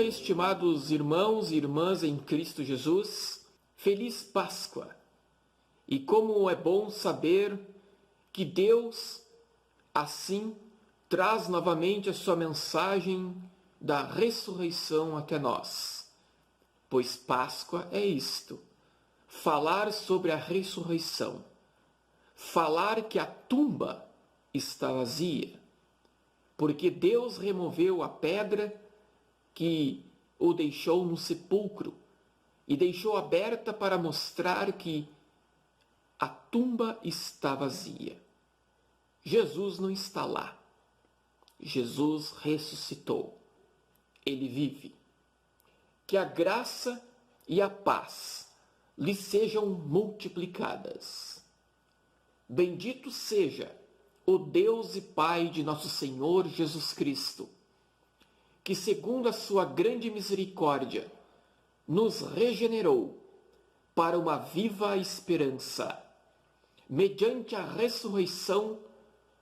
dia, estimados irmãos e irmãs em Cristo Jesus. Feliz Páscoa! E como é bom saber que Deus, assim, traz novamente a sua mensagem da ressurreição até nós. Pois Páscoa é isto, falar sobre a ressurreição, falar que a tumba está vazia, porque Deus removeu a pedra que o deixou no sepulcro e deixou aberta para mostrar que a tumba está vazia. Jesus não está lá. Jesus ressuscitou. Ele vive. Que a graça e a paz lhe sejam multiplicadas. Bendito seja o Deus e Pai de nosso Senhor Jesus Cristo, que segundo a sua grande misericórdia nos regenerou para uma viva esperança, mediante a ressurreição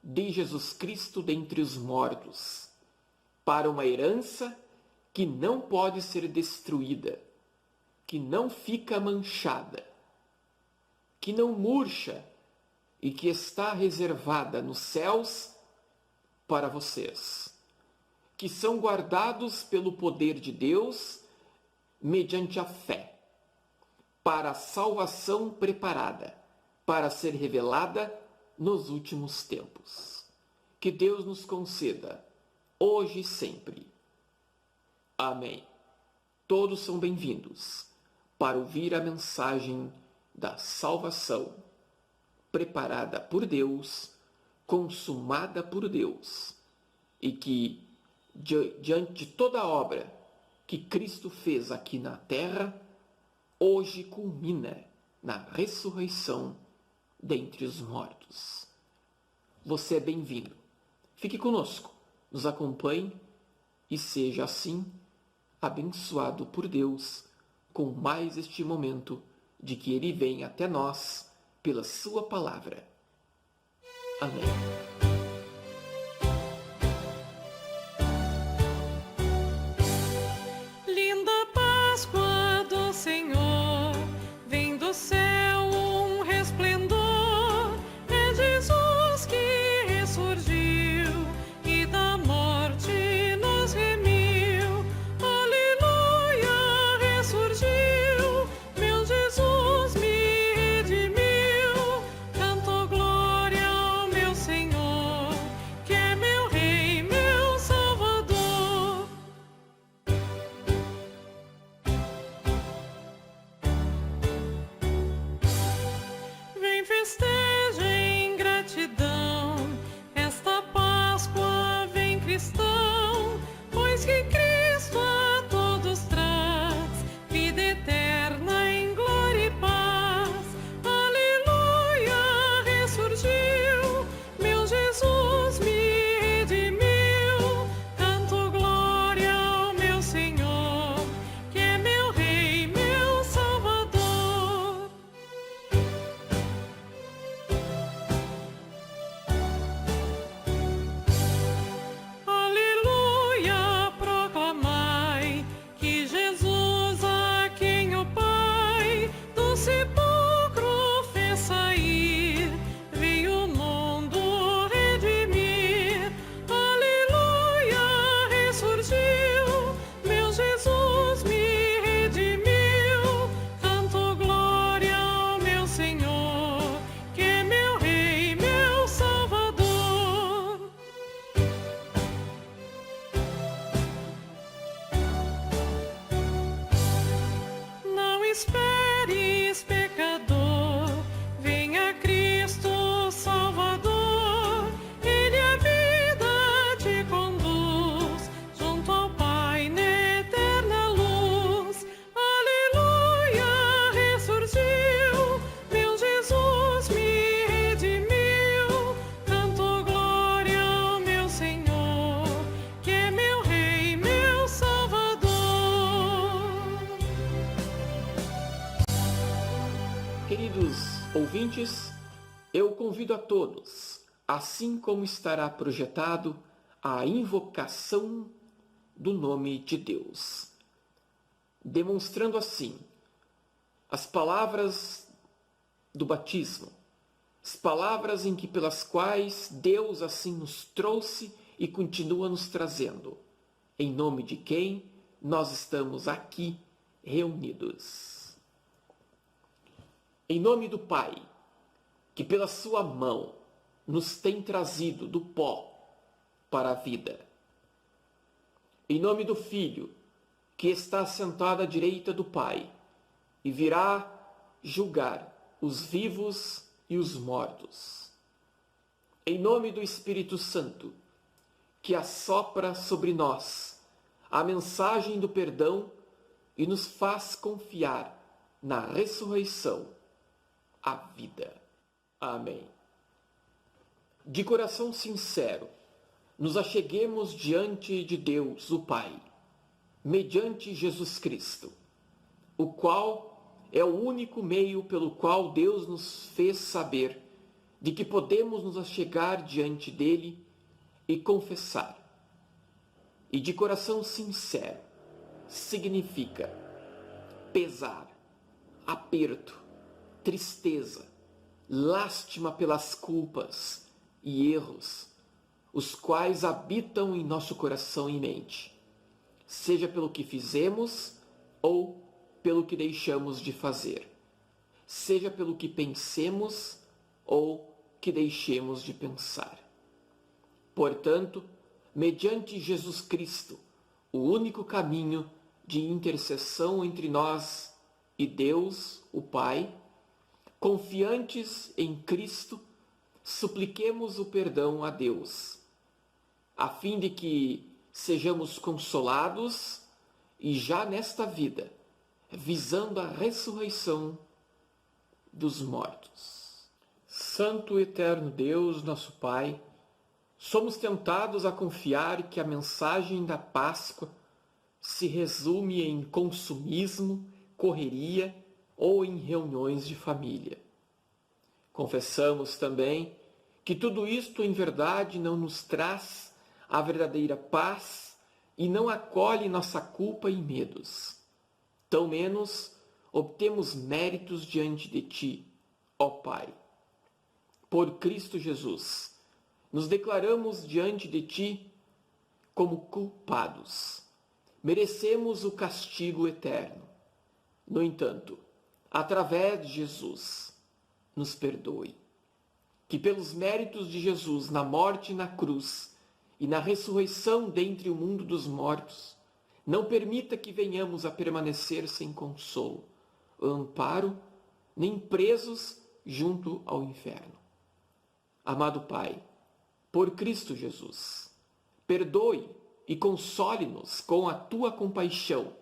de Jesus Cristo dentre os mortos, para uma herança que não pode ser destruída, que não fica manchada, que não murcha e que está reservada nos céus para vocês, que são guardados pelo poder de Deus mediante a fé, para a salvação preparada, para ser revelada nos últimos tempos. Que Deus nos conceda, hoje e sempre. Amém. Todos são bem-vindos para ouvir a mensagem da salvação, preparada por Deus, consumada por Deus, e que, diante de toda a obra que Cristo fez aqui na terra, hoje culmina na ressurreição dentre os mortos. Você é bem-vindo. Fique conosco, nos acompanhe e seja assim abençoado por Deus com mais este momento de que Ele vem até nós pela sua palavra. Amém. Linda Páscoa do Senhor, vem do céu um resplendor, é Jesus que ressurgiu e da morte nos remiu. Aleluia, ressurgiu, meu Jesus me redimiu. Canto glória ao meu Senhor, que é meu Rei, meu Salvador. Vem festeja em gratidão, esta Páscoa vem cristão, pois que Cristo a todos traz vida eterna em glória e paz. Aleluia, ressurgiu, meu Jesus me redimiu. Canto glória ao meu Senhor, que é meu Rei, meu Salvador. Aleluia, proclamai que Jesus, a quem o Pai do sepulcro fez sair, veio o mundo redimir. Aleluia, ressurgiu, meu Jesus me redimiu. Canto glória ao meu Senhor, que é meu Rei, meu Salvador. Não esperes, pecador, venha Cristo Salvador. Ele a vida te conduz junto ao Pai na eterna luz. Aleluia, ressurgiu, meu Jesus me redimiu. Canto glória ao meu Senhor, que é meu Rei, meu Salvador. Queridos ouvintes, eu convido a todos, assim como estará projetado, a invocação do nome de Deus. demonstrando assim as palavras do batismo, as palavras em que pelas quais Deus assim nos trouxe e continua nos trazendo, em nome de quem nós estamos aqui reunidos. Em nome do Pai, que pela sua mão nos tem trazido do pó para a vida. Em nome do Filho, que está sentado à direita do Pai e virá julgar os vivos e os mortos. Em nome do Espírito Santo, que assopra sobre nós a mensagem do perdão e nos faz confiar na ressurreição, a vida. Amém. De coração sincero, nos acheguemos diante de Deus, o Pai, mediante Jesus Cristo, o qual é o único meio pelo qual Deus nos fez saber de que podemos nos achegar diante dele e confessar. E de coração sincero significa pesar, aperto, tristeza, lástima pelas culpas e erros, os quais habitam em nosso coração e mente, seja pelo que fizemos ou pelo que deixamos de fazer, seja pelo que pensemos ou que deixemos de pensar. Portanto, mediante Jesus Cristo, o único caminho de intercessão entre nós e Deus, o Pai, confiantes em Cristo, supliquemos o perdão a Deus, a fim de que sejamos consolados e já nesta vida, visando a ressurreição dos mortos. Santo e eterno Deus, nosso Pai, somos tentados a confiar que a mensagem da Páscoa se resume em consumismo, correria ou em reuniões de família. Confessamos também que tudo isto em verdade não nos traz a verdadeira paz e não acolhe nossa culpa e medos. Tão menos obtemos méritos diante de Ti, ó Pai. Por Cristo Jesus, nos declaramos diante de Ti como culpados. Merecemos o castigo eterno. No entanto, através de Jesus, nos perdoe. Que pelos méritos de Jesus na morte e na cruz e na ressurreição dentre o mundo dos mortos, não permita que venhamos a permanecer sem consolo, amparo, nem presos junto ao inferno. Amado Pai, por Cristo Jesus, perdoe e console-nos com a Tua compaixão,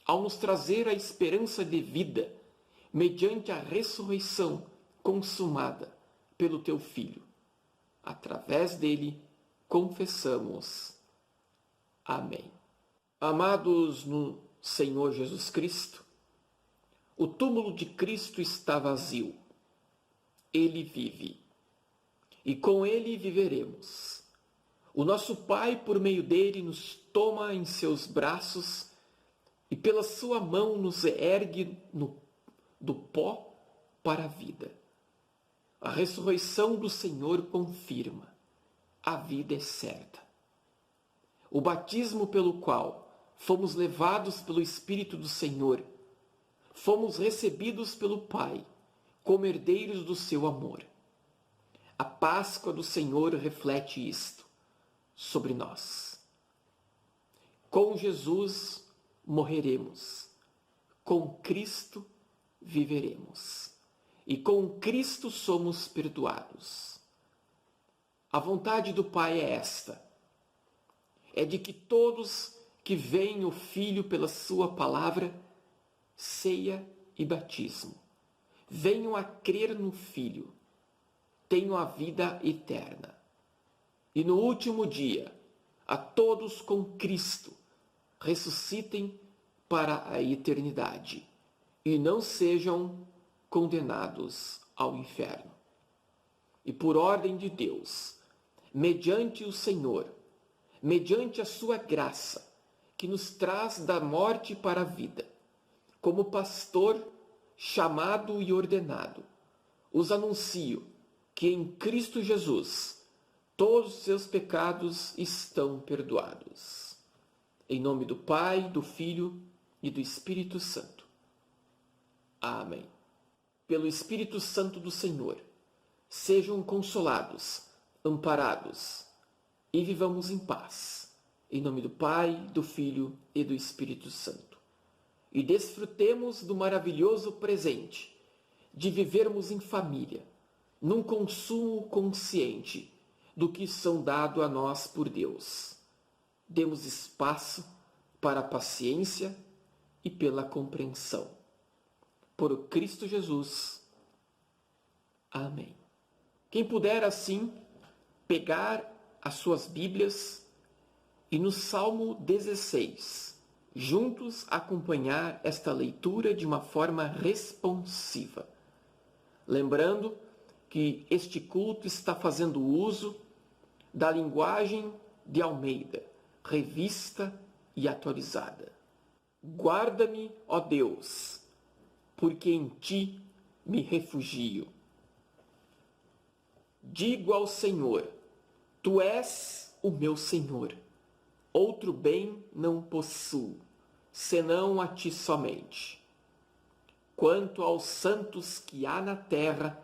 ao nos trazer a esperança de vida, mediante a ressurreição consumada pelo Teu Filho. Através dele, confessamos. Amém. Amados no Senhor Jesus Cristo, o túmulo de Cristo está vazio. Ele vive. E com ele viveremos. O nosso Pai, por meio dele, nos toma em seus braços e pela sua mão nos ergue do pó para a vida. A ressurreição do Senhor confirma. A vida é certa. O batismo pelo qual fomos levados pelo Espírito do Senhor, fomos recebidos pelo Pai como herdeiros do seu amor. A Páscoa do Senhor reflete isto sobre nós. Com Jesus morreremos, com Cristo viveremos, e com Cristo somos perdoados. A vontade do Pai é esta, é de que todos que veem o Filho pela sua palavra, ceia e batismo, venham a crer no Filho, tenham a vida eterna. E no último dia, a todos com Cristo, ressuscitem para a eternidade e não sejam condenados ao inferno. E por ordem de Deus, mediante o Senhor, mediante a sua graça, que nos traz da morte para a vida. Como pastor chamado e ordenado, os anuncio que em Cristo Jesus todos os seus pecados estão perdoados. Em nome do Pai, do Filho e do Espírito Santo. Amém. Pelo Espírito Santo do Senhor, sejam consolados, amparados e vivamos em paz. Em nome do Pai, do Filho e do Espírito Santo. E desfrutemos do maravilhoso presente de vivermos em família, num consumo consciente do que são dado a nós por Deus. Demos espaço para a paciência e pela compreensão. Por Cristo Jesus. Amém. Quem puder assim pegar as suas Bíblias e no Salmo 16, juntos acompanhar esta leitura de uma forma responsiva. Lembrando que este culto está fazendo uso da linguagem de Almeida, revista e atualizada. Guarda-me, ó Deus, porque em ti me refugio. Digo ao Senhor, tu és o meu Senhor. Outro bem não possuo, senão a ti somente. Quanto aos santos que há na terra,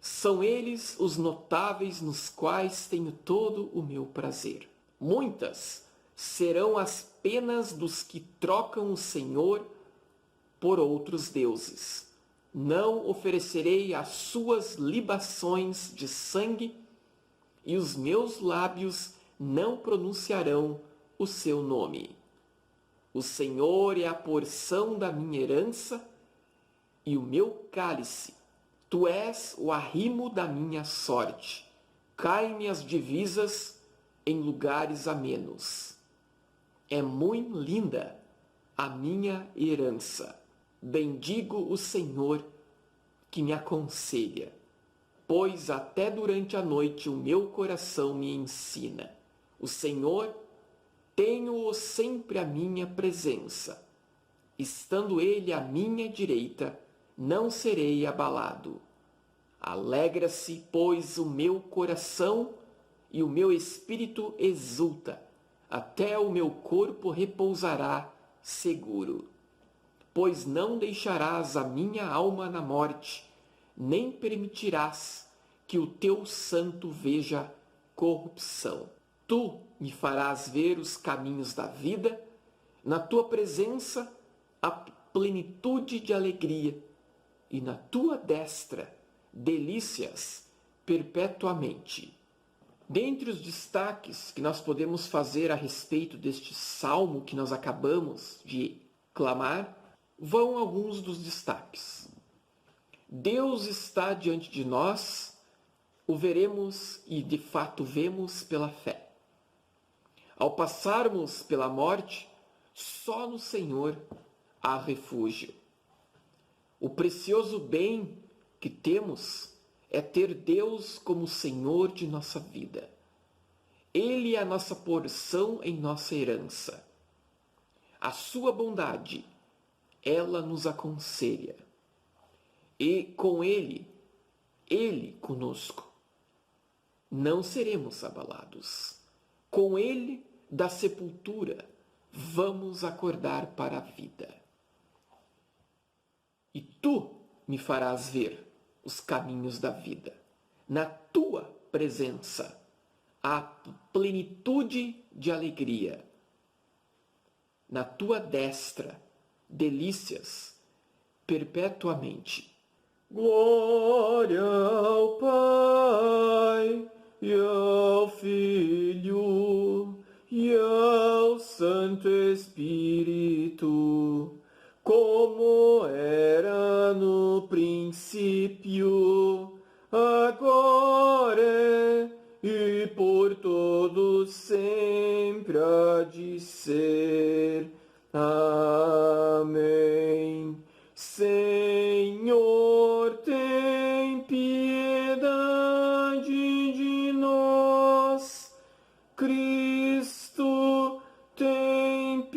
são eles os notáveis nos quais tenho todo o meu prazer. Muitas serão as penas dos que trocam o Senhor por outros deuses. Não oferecerei as suas libações de sangue, e os meus lábios não pronunciarão o seu nome. O Senhor é a porção da minha herança e o meu cálice. Tu és o arrimo da minha sorte. Caem-me as divisas em lugares amenos. É muito linda a minha herança. Bendigo o Senhor que me aconselha, pois até durante a noite o meu coração me ensina. O Senhor, tenho-o sempre à minha presença. Estando ele à minha direita, não serei abalado. Alegra-se, pois, o meu coração e o meu espírito exulta. Até o meu corpo repousará seguro. Pois não deixarás a minha alma na morte, nem permitirás que o teu santo veja corrupção. Tu me farás ver os caminhos da vida, na tua presença a plenitude de alegria, e na tua destra delícias perpetuamente. Dentre os destaques que nós podemos fazer a respeito deste salmo que nós acabamos de clamar, vão alguns dos destaques. Deus está diante de nós, o veremos e de fato vemos pela fé. Ao passarmos pela morte, só no Senhor há refúgio. O precioso bem que temos é ter Deus como Senhor de nossa vida. Ele é a nossa porção em nossa herança. A sua bondade, ela nos aconselha. E com Ele conosco, não seremos abalados. Com Ele, da sepultura, vamos acordar para a vida. E tu me farás ver os caminhos da vida. Na tua presença, há plenitude de alegria. Na tua destra, delícias perpetuamente. Glória ao Pai e ao Filho e ao Santo Espírito, como era no princípio, agora e por todos sempre há de ser. Amém. Senhor, tem piedade de nós. Cristo, tem piedade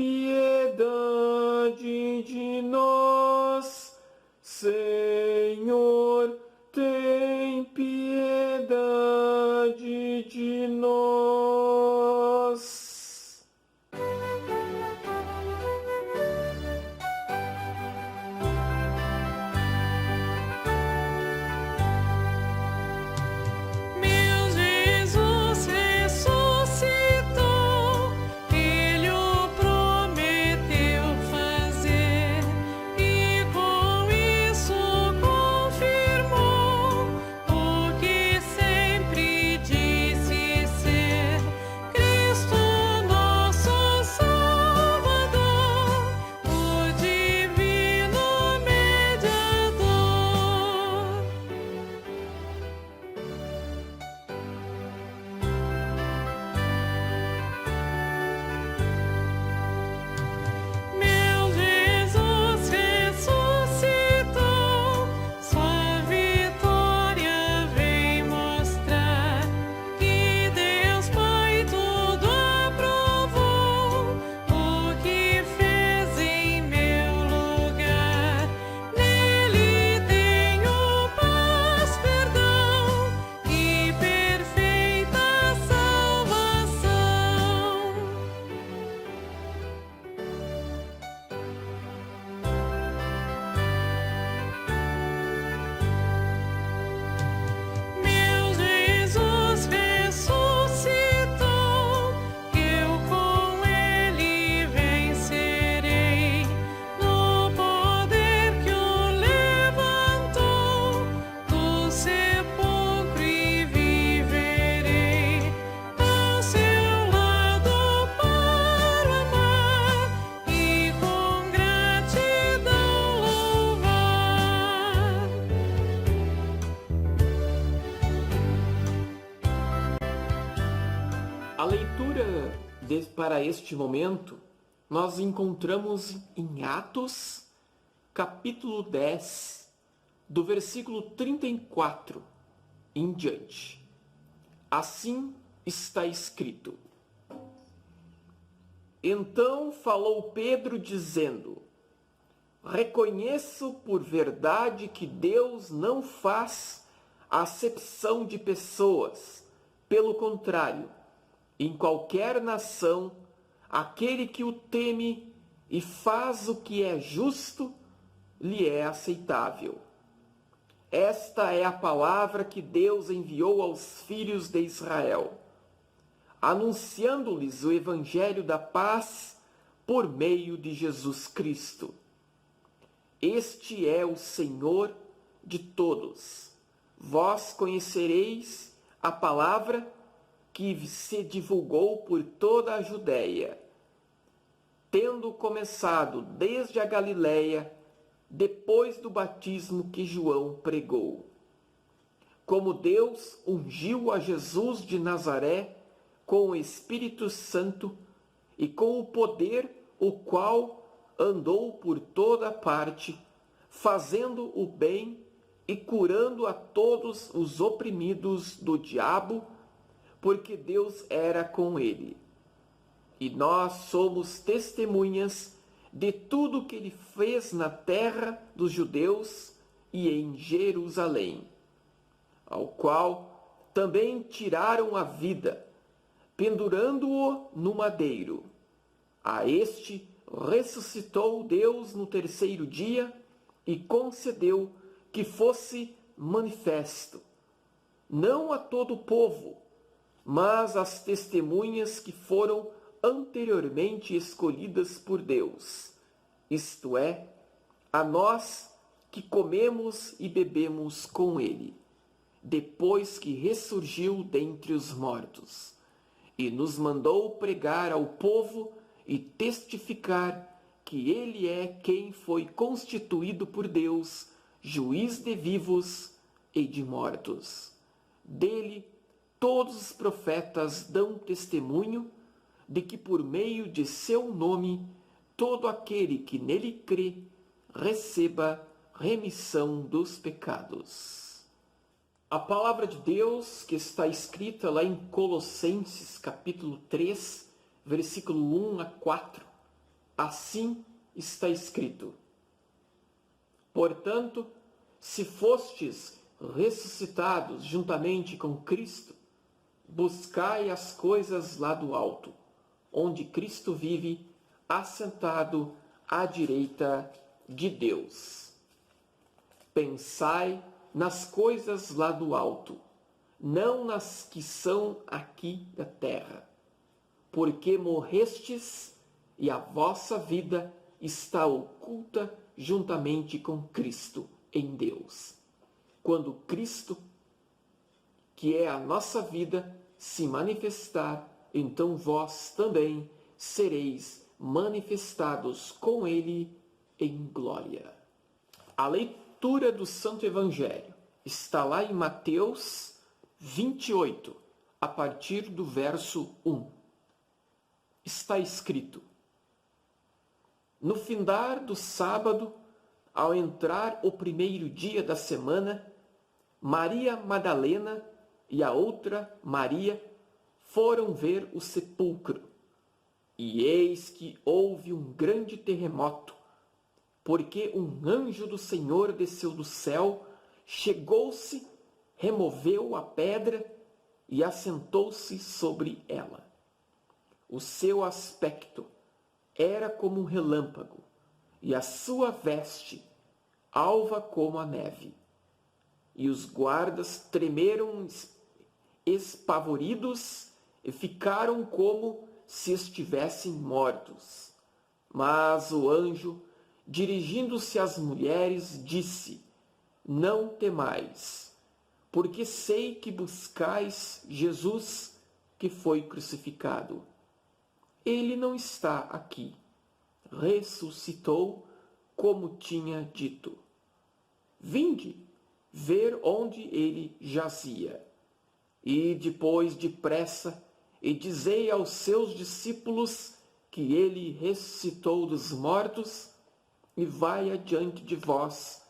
para este momento, nós encontramos em Atos, capítulo 10, do versículo 34 em diante. Assim está escrito: Então falou Pedro dizendo: Reconheço por verdade que Deus não faz acepção de pessoas. Pelo contrário, em qualquer nação, aquele que o teme e faz o que é justo, lhe é aceitável. Esta é a palavra que Deus enviou aos filhos de Israel, anunciando-lhes o evangelho da paz por meio de Jesus Cristo. Este é o Senhor de todos. Vós conhecereis a palavra que se divulgou por toda a Judéia, tendo começado desde a Galiléia, depois do batismo que João pregou. Como Deus ungiu a Jesus de Nazaré com o Espírito Santo e com o poder, o qual andou por toda parte, fazendo o bem e curando a todos os oprimidos do diabo, porque Deus era com ele. E nós somos testemunhas de tudo que ele fez na terra dos judeus e em Jerusalém, ao qual também tiraram a vida, pendurando-o no madeiro. A este ressuscitou Deus no terceiro dia e concedeu que fosse manifesto, não a todo o povo, mas às testemunhas que foram anteriormente escolhidas por Deus, isto é, a nós que comemos e bebemos com ele, depois que ressurgiu dentre os mortos, e nos mandou pregar ao povo e testificar que ele é quem foi constituído por Deus, juiz de vivos e de mortos. Dele, todos os profetas dão testemunho de que por meio de seu nome, todo aquele que nele crê, receba remissão dos pecados. A palavra de Deus que está escrita lá em Colossenses, capítulo 3, versículo 1 a 4, assim está escrito: Portanto, se fostes ressuscitados juntamente com Cristo, buscai as coisas lá do alto, onde Cristo vive, assentado à direita de Deus. Pensai nas coisas lá do alto, não nas que são aqui da terra, porque morrestes e a vossa vida está oculta juntamente com Cristo em Deus. Quando Cristo, que é a nossa vida, se manifestar, então vós também sereis manifestados com ele em glória. A leitura do Santo Evangelho está lá em Mateus 28, a partir do verso 1. Está escrito: No findar do sábado, ao entrar o primeiro dia da semana, Maria Madalena e a outra Maria foram ver o sepulcro. E eis que houve um grande terremoto, porque um anjo do Senhor desceu do céu, chegou-se, removeu a pedra e assentou-se sobre ela. O seu aspecto era como um relâmpago, e a sua veste alva como a neve. E os guardas tremeram espavoridos e ficaram como se estivessem mortos. Mas o anjo, dirigindo-se às mulheres, disse: Não temais, porque sei que buscais Jesus, que foi crucificado. Ele não está aqui. Ressuscitou, como tinha dito. Vinde ver onde ele jazia. E depois, depressa, e dizei aos seus discípulos que ele ressuscitou dos mortos e vai adiante de vós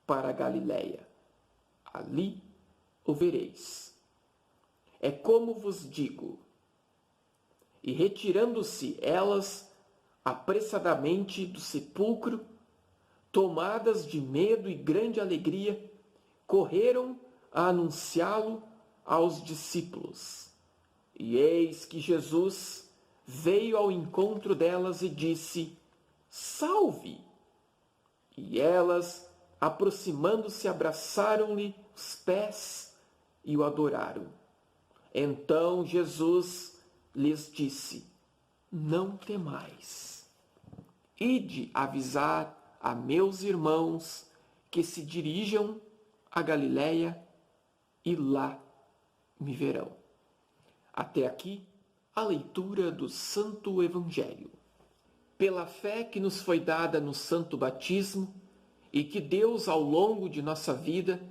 para a Galiléia. Ali o vereis. É como vos digo. E retirando-se elas apressadamente do sepulcro, tomadas de medo e grande alegria, correram a anunciá-lo aos discípulos. E eis que Jesus veio ao encontro delas e disse: Salve! E elas, aproximando-se, abraçaram-lhe os pés e o adoraram. Então Jesus lhes disse: Não temais. Ide avisar a meus irmãos que se dirijam a Galiléia e lá me verão. Até aqui a leitura do Santo Evangelho. Pela fé que nos foi dada no Santo Batismo e que Deus ao longo de nossa vida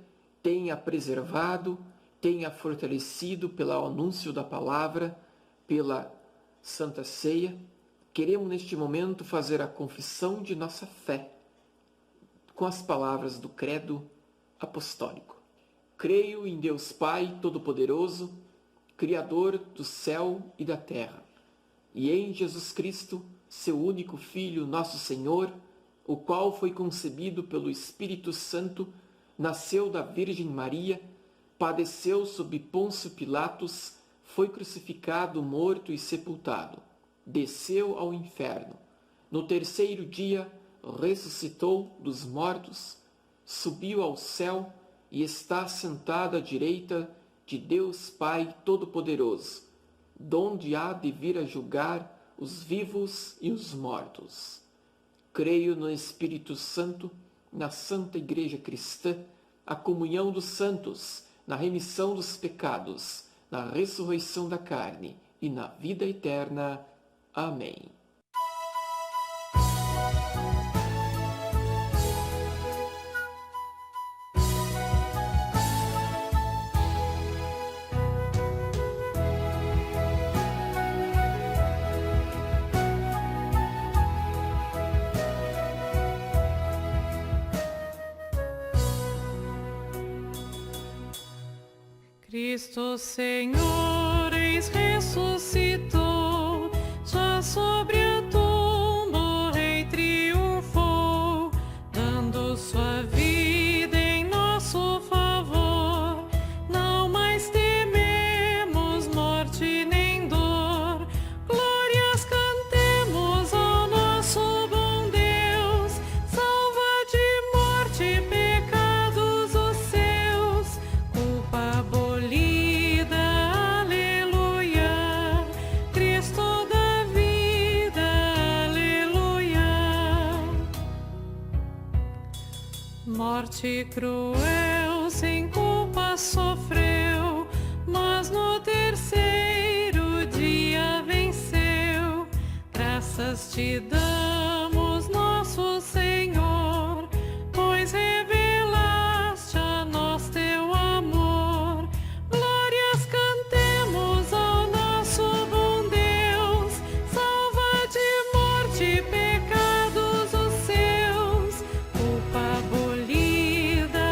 tenha preservado, tenha fortalecido pelo anúncio da palavra, pela Santa Ceia, queremos neste momento fazer a confissão de nossa fé com as palavras do Credo Apostólico. Creio em Deus Pai Todo-Poderoso, Criador do céu e da terra, e em Jesus Cristo, seu único Filho, nosso Senhor, o qual foi concebido pelo Espírito Santo, nasceu da Virgem Maria, padeceu sob Pôncio Pilatos, foi crucificado, morto e sepultado, desceu ao inferno. No terceiro dia, ressuscitou dos mortos, subiu ao céu e está sentado à direita de Deus Pai Todo-Poderoso, donde há de vir a julgar os vivos e os mortos. Creio no Espírito Santo, na Santa Igreja Cristã, a comunhão dos santos, na remissão dos pecados, na ressurreição da carne e na vida eterna. Amém. Cristo Senhor, eis ressuscitou, já sobre a tumba o Rei triunfou, dando sua vida em nosso favor. Não mais tememos morte nem dor, glórias cantemos ao nosso bom Deus, salva de morte pecados os seus, culpa abolida, aleluia, Cristo da vida, aleluia. Morte cruel, sem culpa sofreu, mas no terceiro dia venceu. Graças te damos, nosso Senhor, pois revelaste a nós teu amor. Glórias cantemos ao nosso bom Deus, salva de morte pecados os seus, culpa abolida,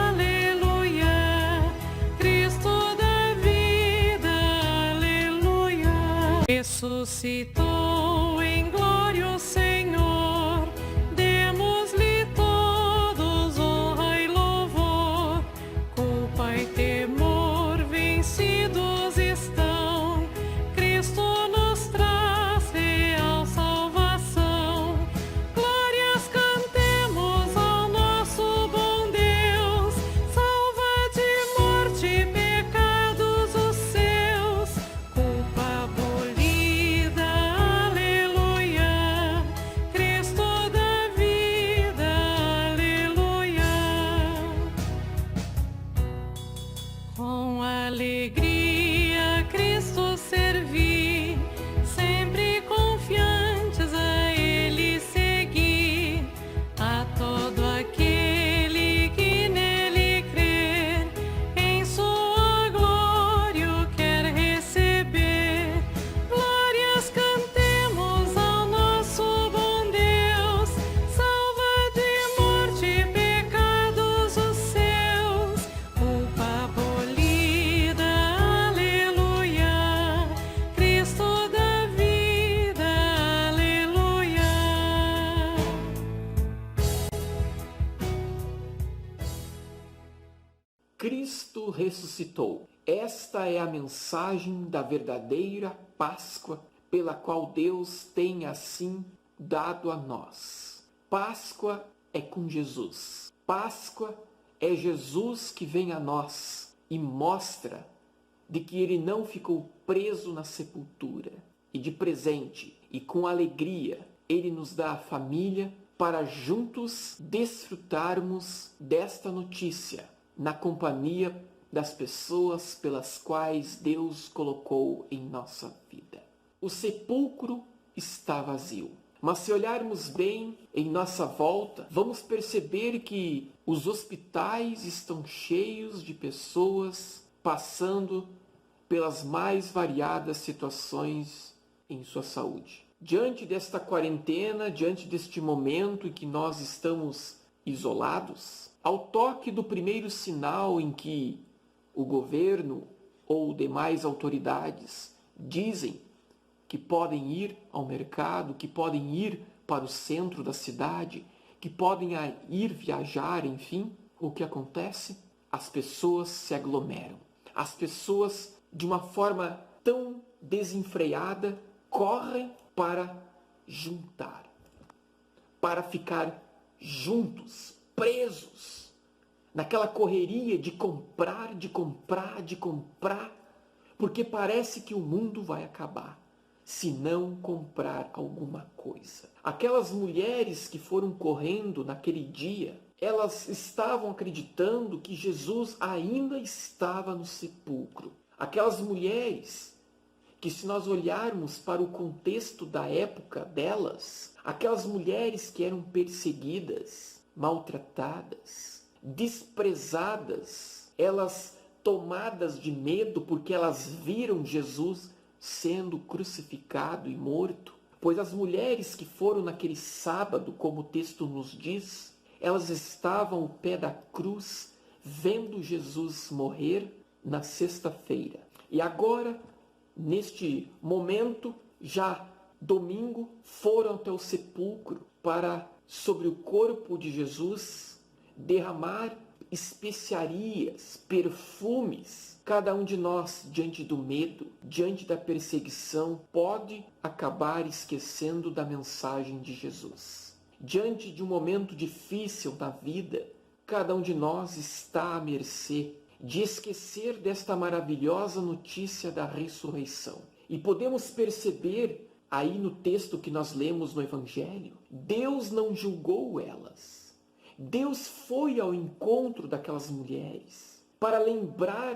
aleluia, Cristo da vida, aleluia. Ressuscitou em glória o Senhor, demos-lhe todos honra e louvor. Culpa e temor vencidos estão, Cristo nos traz real salvação. Glórias cantemos ao nosso bom Deus, salva de morte pecados os seus, culpa abolida, Cristo ressuscitou. Esta é a mensagem da verdadeira Páscoa, pela qual Deus tem assim dado a nós. Páscoa é com Jesus. Páscoa é Jesus que vem a nós e mostra de que ele não ficou preso na sepultura. E de presente e com alegria, ele nos dá a família para juntos desfrutarmos desta notícia na companhia das pessoas pelas quais Deus colocou em nossa vida. O sepulcro está vazio. Mas se olharmos bem em nossa volta, vamos perceber que os hospitais estão cheios de pessoas passando pelas mais variadas situações em sua saúde. Diante desta quarentena, diante deste momento em que nós estamos isolados, ao toque do primeiro sinal em que o governo ou demais autoridades dizem que podem ir ao mercado, que podem ir para o centro da cidade, que podem ir viajar, enfim, o que acontece? As pessoas se aglomeram. As pessoas, de uma forma tão desenfreada, correm para juntar, para ficar juntos, presos, naquela correria de comprar, porque parece que o mundo vai acabar se não comprar alguma coisa. Aquelas mulheres que foram correndo naquele dia, elas estavam acreditando que Jesus ainda estava no sepulcro. Aquelas mulheres que, se nós olharmos para o contexto da época delas, aquelas mulheres que eram perseguidas, maltratadas, desprezadas, elas tomadas de medo porque elas viram Jesus sendo crucificado e morto. Pois as mulheres que foram naquele sábado, como o texto nos diz, elas estavam ao pé da cruz, vendo Jesus morrer na sexta-feira. E agora, neste momento, já domingo, foram até o sepulcro para, sobre o corpo de Jesus, derramar especiarias, perfumes. Cada um de nós, diante do medo, diante da perseguição, pode acabar esquecendo da mensagem de Jesus. Diante de um momento difícil na vida, cada um de nós está à mercê de esquecer desta maravilhosa notícia da ressurreição. E podemos perceber aí no texto que nós lemos no Evangelho, Deus não julgou elas. Deus foi ao encontro daquelas mulheres para lembrar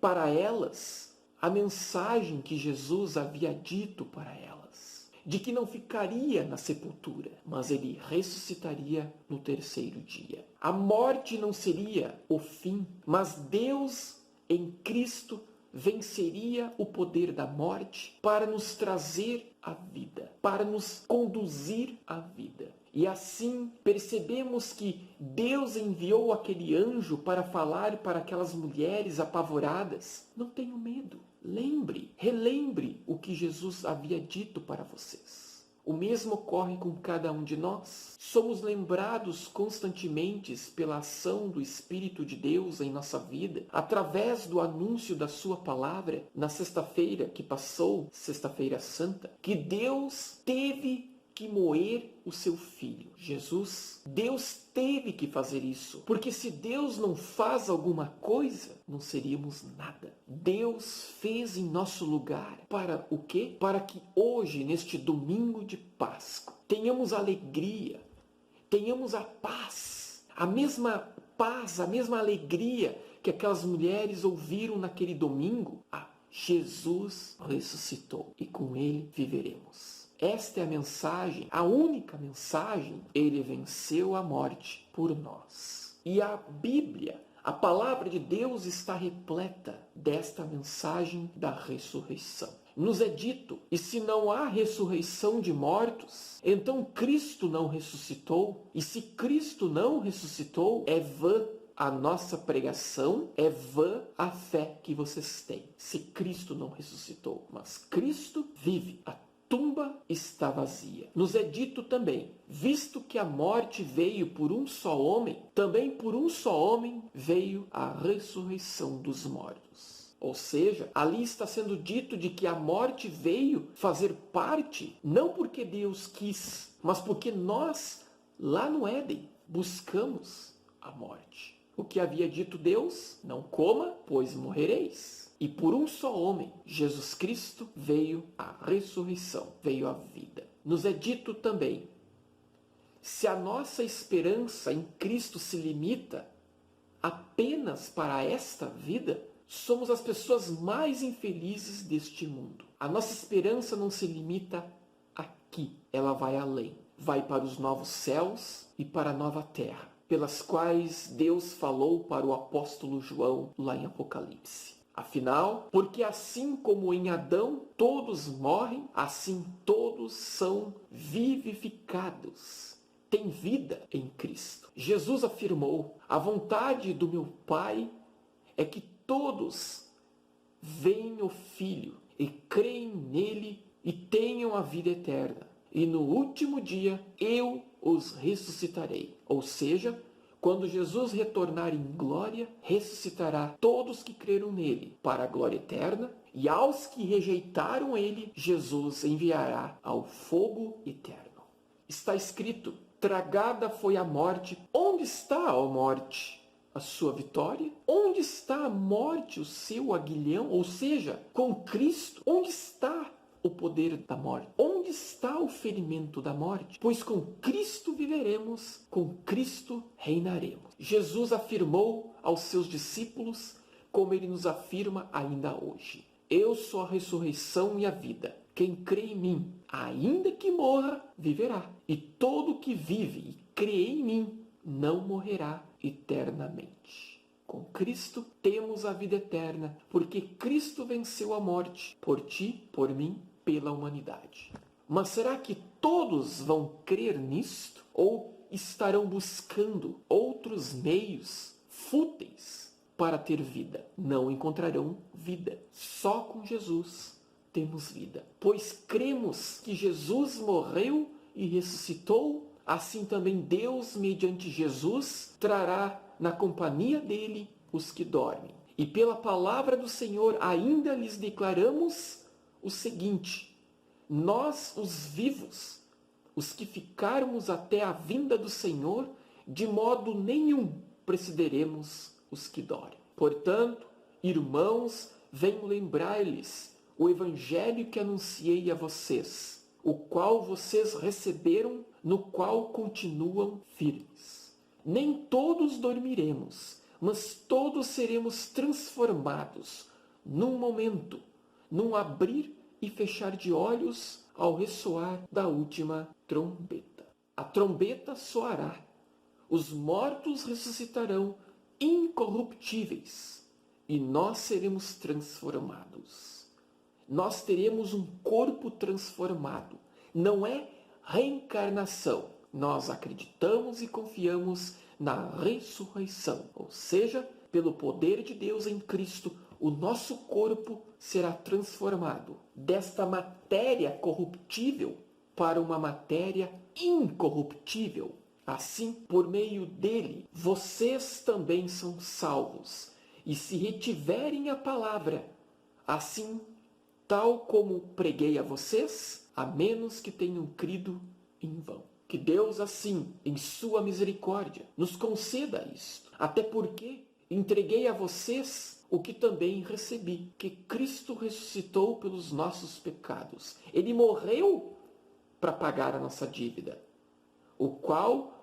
para elas a mensagem que Jesus havia dito para elas, de que não ficaria na sepultura, mas ele ressuscitaria no terceiro dia. A morte não seria o fim, mas Deus em Cristo venceria o poder da morte para nos trazer a vida, para nos conduzir à vida. E assim percebemos que Deus enviou aquele anjo para falar para aquelas mulheres apavoradas: não tenham medo, relembre o que Jesus havia dito para vocês. O mesmo ocorre com cada um de nós. Somos lembrados constantemente pela ação do Espírito de Deus em nossa vida, através do anúncio da sua palavra na sexta-feira que passou, Sexta-feira Santa, que Deus teve que moer o seu filho, Jesus. Deus teve que fazer isso, porque se Deus não faz alguma coisa, não seríamos nada. Deus fez em nosso lugar. Para o quê? Para que hoje, neste domingo de Páscoa, tenhamos alegria, tenhamos a paz, a mesma alegria que aquelas mulheres ouviram naquele domingo. Jesus ressuscitou e com ele viveremos. Esta é a mensagem, a única mensagem. Ele venceu a morte por nós. E a Bíblia, a palavra de Deus, está repleta desta mensagem da ressurreição. Nos é dito: e se não há ressurreição de mortos, então Cristo não ressuscitou. E se Cristo não ressuscitou, é vã a nossa pregação, é vã a fé que vocês têm. Se Cristo não ressuscitou, mas Cristo vive. tumba está vazia. Nos é dito também, visto que a morte veio por um só homem, também por um só homem veio a ressurreição dos mortos. Ou seja, ali está sendo dito de que a morte veio fazer parte, não porque Deus quis, mas porque nós, lá no Éden, buscamos a morte. O que havia dito Deus? Não coma, pois morrereis. E por um só homem, Jesus Cristo, veio a ressurreição, veio a vida. Nos é dito também, se a nossa esperança em Cristo se limita apenas para esta vida, somos as pessoas mais infelizes deste mundo. A nossa esperança não se limita aqui, ela vai além. Vai para os novos céus e para a nova terra, pelas quais Deus falou para o apóstolo João lá em Apocalipse. Afinal, porque assim como em Adão todos morrem, assim todos são vivificados. Tem vida em Cristo. Jesus afirmou, a vontade do meu Pai é que todos veem o Filho e creem nele e tenham a vida eterna. E no último dia eu os ressuscitarei. Ou seja, quando Jesus retornar em glória, ressuscitará todos que creram nele para a glória eterna, e aos que rejeitaram ele, Jesus enviará ao fogo eterno. Está escrito, tragada foi a morte. Onde está, ó morte, a sua vitória? Onde está a morte, o seu aguilhão? Ou seja, com Cristo, onde está o poder da morte? Onde está o ferimento da morte? Pois com Cristo viveremos, com Cristo reinaremos. Jesus afirmou aos seus discípulos, como ele nos afirma ainda hoje. Eu sou a ressurreição e a vida. Quem crê em mim, ainda que morra, viverá. E todo que vive e crê em mim, não morrerá eternamente. Com Cristo temos a vida eterna, porque Cristo venceu a morte, por ti, por mim, pela humanidade. Mas será que todos vão crer nisto? Ou estarão buscando outros meios fúteis para ter vida? Não encontrarão vida. Só com Jesus temos vida. Pois cremos que Jesus morreu e ressuscitou, assim também Deus, mediante Jesus, trará na companhia dele os que dormem. E pela palavra do Senhor ainda lhes declaramos o seguinte, nós os vivos, os que ficarmos até a vinda do Senhor, de modo nenhum precederemos os que dormem. Portanto, irmãos, venho lembrar-lhes o evangelho que anunciei a vocês, o qual vocês receberam, no qual continuam firmes. Nem todos dormiremos, mas todos seremos transformados num momento, num abrir e fechar de olhos ao ressoar da última trombeta. A trombeta soará, os mortos ressuscitarão incorruptíveis e nós seremos transformados. Nós teremos um corpo transformado. Não é reencarnação. Nós acreditamos e confiamos na ressurreição. Ou seja, pelo poder de Deus em Cristo, o nosso corpo será transformado desta matéria corruptível para uma matéria incorruptível. Assim, por meio dele, vocês também são salvos. E se retiverem a palavra, assim, tal como preguei a vocês, a menos que tenham crido em vão. Que Deus, assim, em sua misericórdia, nos conceda isto. Até porque entreguei a vocês o que também recebi, que Cristo ressuscitou pelos nossos pecados. Ele morreu para pagar a nossa dívida, o qual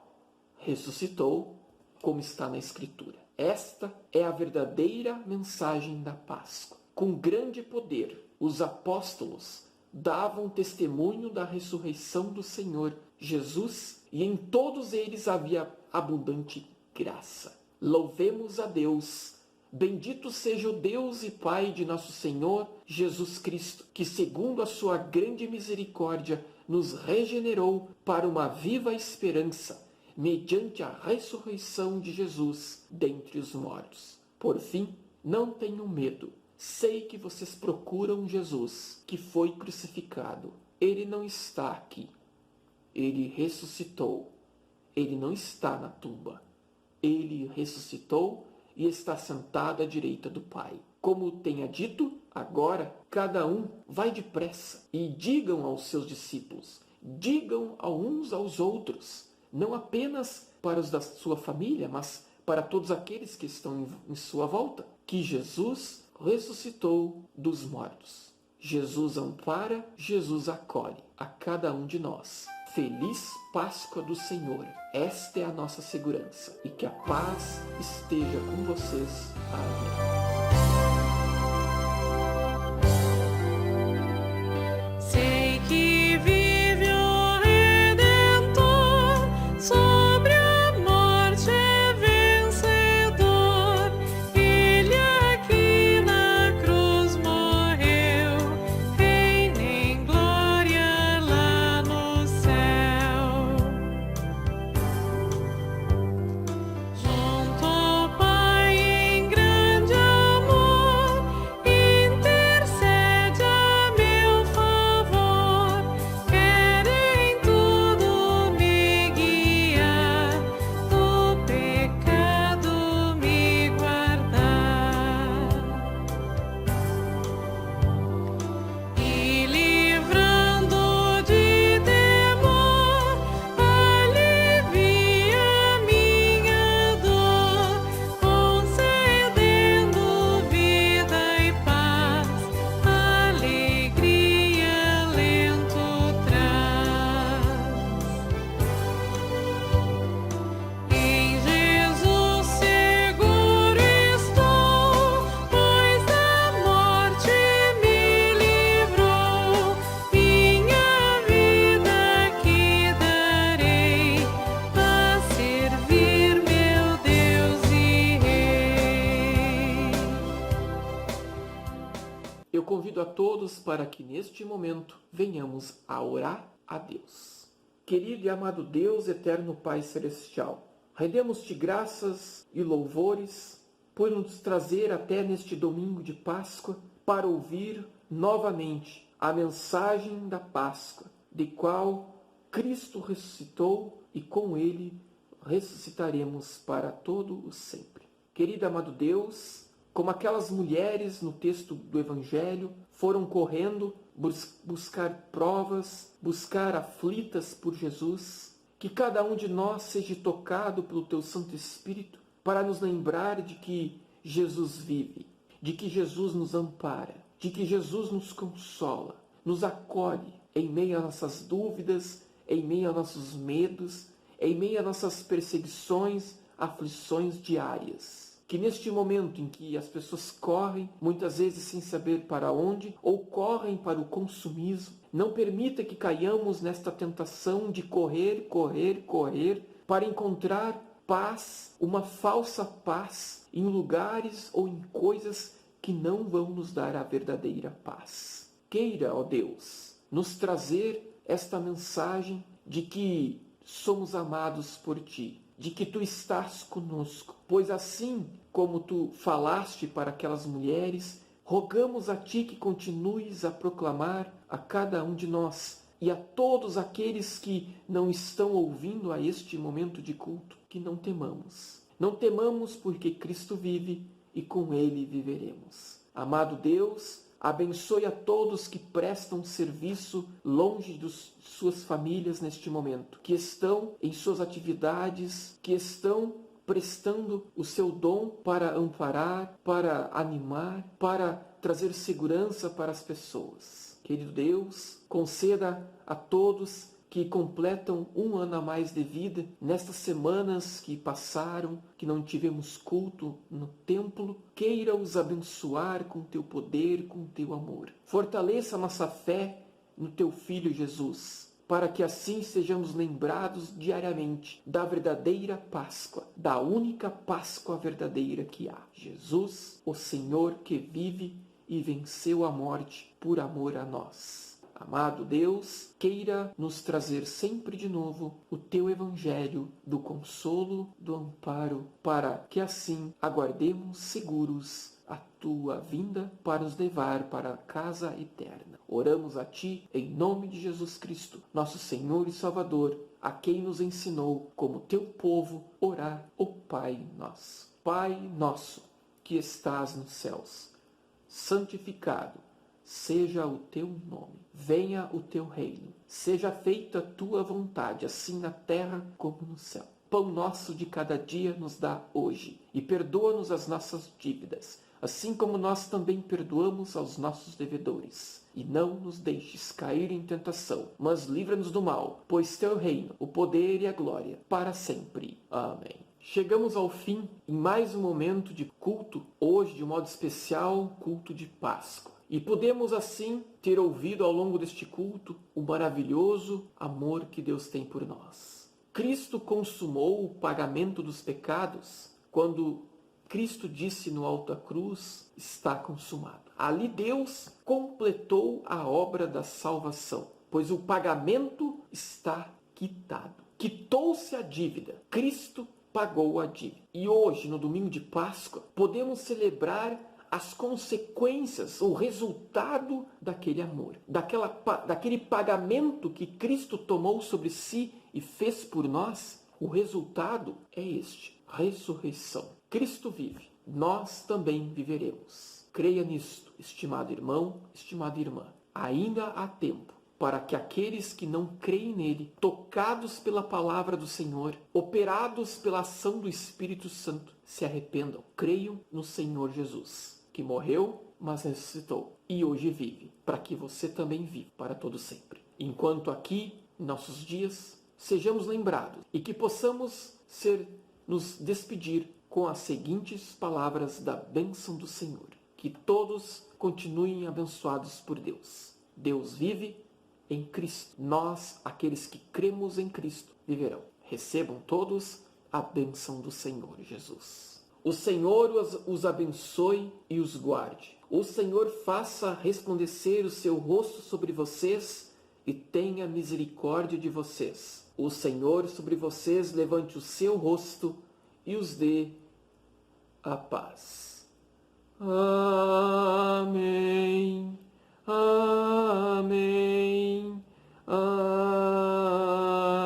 ressuscitou, como está na Escritura. Esta é a verdadeira mensagem da Páscoa. Com grande poder, os apóstolos davam testemunho da ressurreição do Senhor Jesus, e em todos eles havia abundante graça. Louvemos a Deus. Bendito seja o Deus e Pai de nosso Senhor Jesus Cristo, que segundo a sua grande misericórdia nos regenerou para uma viva esperança, mediante a ressurreição de Jesus dentre os mortos. Por fim, não tenham medo. Sei que vocês procuram Jesus, que foi crucificado. Ele não está aqui. Ele ressuscitou. Ele não está na tumba. Ele ressuscitou e está sentado à direita do Pai. Como tenha dito, agora cada um vai depressa e digam aos seus discípulos, digam uns aos outros, não apenas para os da sua família, mas para todos aqueles que estão em sua volta, que Jesus ressuscitou dos mortos. Jesus ampara, Jesus acolhe a cada um de nós. Feliz Páscoa do Senhor. Esta é a nossa segurança. E que a paz esteja com vocês. Amém. Sei que vive o Redentor, sobre a morte é vencedor. Ele aqui na cruz morreu, reina em glória lá no céu. Junto ao Pai em grande amor, intercede a meu favor. Quer em tudo me guiar, do pecado me guardar. E livrando de temor, alivia minha dor, concedendo vida e paz, alegria lento traz. Em Jesus seguro estou, pois da morte me livrou. Minha vida aqui darei, a servir meu Deus e Rei. Eu convido a todos para que neste momento venhamos a orar a Deus. Querido e amado Deus, eterno Pai Celestial, rendemos-te graças e louvores por nos trazer até neste domingo de Páscoa para ouvir novamente a mensagem da Páscoa, de qual Cristo ressuscitou e com ele ressuscitaremos para todo o sempre. Querido e amado Deus, como aquelas mulheres no texto do Evangelho foram correndo buscar provas, buscar aflitas por Jesus, que cada um de nós seja tocado pelo Teu Santo Espírito para nos lembrar de que Jesus vive, de que Jesus nos ampara, de que Jesus nos consola, nos acolhe em meio a nossas dúvidas, em meio a nossos medos, em meio a nossas perseguições, aflições diárias. Que neste momento em que as pessoas correm, muitas vezes sem saber para onde, ou correm para o consumismo, não permita que caiamos nesta tentação de correr, para encontrar paz, uma falsa paz, em lugares ou em coisas que não vão nos dar a verdadeira paz. Queira, ó Deus, nos trazer esta mensagem de que somos amados por Ti, de que Tu estás conosco, pois assim como Tu falaste para aquelas mulheres, rogamos a Ti que continues a proclamar a cada um de nós e a todos aqueles que não estão ouvindo a este momento de culto, que não temamos. Não temamos porque Cristo vive e com Ele viveremos. Amado Deus, abençoe a todos que prestam serviço longe de suas famílias neste momento, que estão em suas atividades, que estão prestando o seu dom para amparar, para animar, para trazer segurança para as pessoas. Querido Deus, conceda a todos que completam um ano a mais de vida, nestas semanas que passaram, que não tivemos culto no templo, queira os abençoar com teu poder, com teu amor. Fortaleça a nossa fé no teu Filho Jesus, para que assim sejamos lembrados diariamente da verdadeira Páscoa, da única Páscoa verdadeira que há. Jesus, o Senhor que vive e venceu a morte por amor a nós. Amado Deus, queira nos trazer sempre de novo o Teu Evangelho do consolo, do amparo, para que assim aguardemos seguros a tua vinda para nos levar para a casa eterna. Oramos a ti em nome de Jesus Cristo, nosso Senhor e Salvador, a quem nos ensinou, como teu povo, orar o Pai Nosso. Pai nosso, que estás nos céus, santificado seja o teu nome. Venha o teu reino. Seja feita a tua vontade, assim na terra como no céu. Pão nosso de cada dia nos dá hoje, e perdoa-nos as nossas dívidas, assim como nós também perdoamos aos nossos devedores. E não nos deixes cair em tentação, mas livra-nos do mal, pois teu reino, o poder e a glória, para sempre. Amém. Chegamos ao fim em mais um momento de culto, hoje de modo especial, culto de Páscoa. E podemos assim ter ouvido ao longo deste culto o maravilhoso amor que Deus tem por nós. Cristo consumou o pagamento dos pecados quando Cristo disse no alto da cruz, está consumado. Ali Deus completou a obra da salvação, pois o pagamento está quitado. Quitou-se a dívida. Cristo pagou a dívida. E hoje, no domingo de Páscoa, podemos celebrar as consequências, o resultado daquele amor, daquele pagamento que Cristo tomou sobre si e fez por nós. O resultado é este: ressurreição. Cristo vive, nós também viveremos. Creia nisto, estimado irmão, estimada irmã. Ainda há tempo para que aqueles que não creem nele, tocados pela palavra do Senhor, operados pela ação do Espírito Santo, se arrependam. Creiam no Senhor Jesus, que morreu, mas ressuscitou e hoje vive, para que você também viva para todo sempre. Enquanto aqui, em nossos dias, sejamos lembrados e que possamos nos despedir com as seguintes palavras da bênção do Senhor. Que todos continuem abençoados por Deus. Deus vive em Cristo. Nós, aqueles que cremos em Cristo, viverão. Recebam todos a bênção do Senhor Jesus. O Senhor os abençoe e os guarde. O Senhor faça resplandecer o seu rosto sobre vocês e tenha misericórdia de vocês. O Senhor sobre vocês levante o seu rosto e os dê a paz. Amém. Amém. Amém.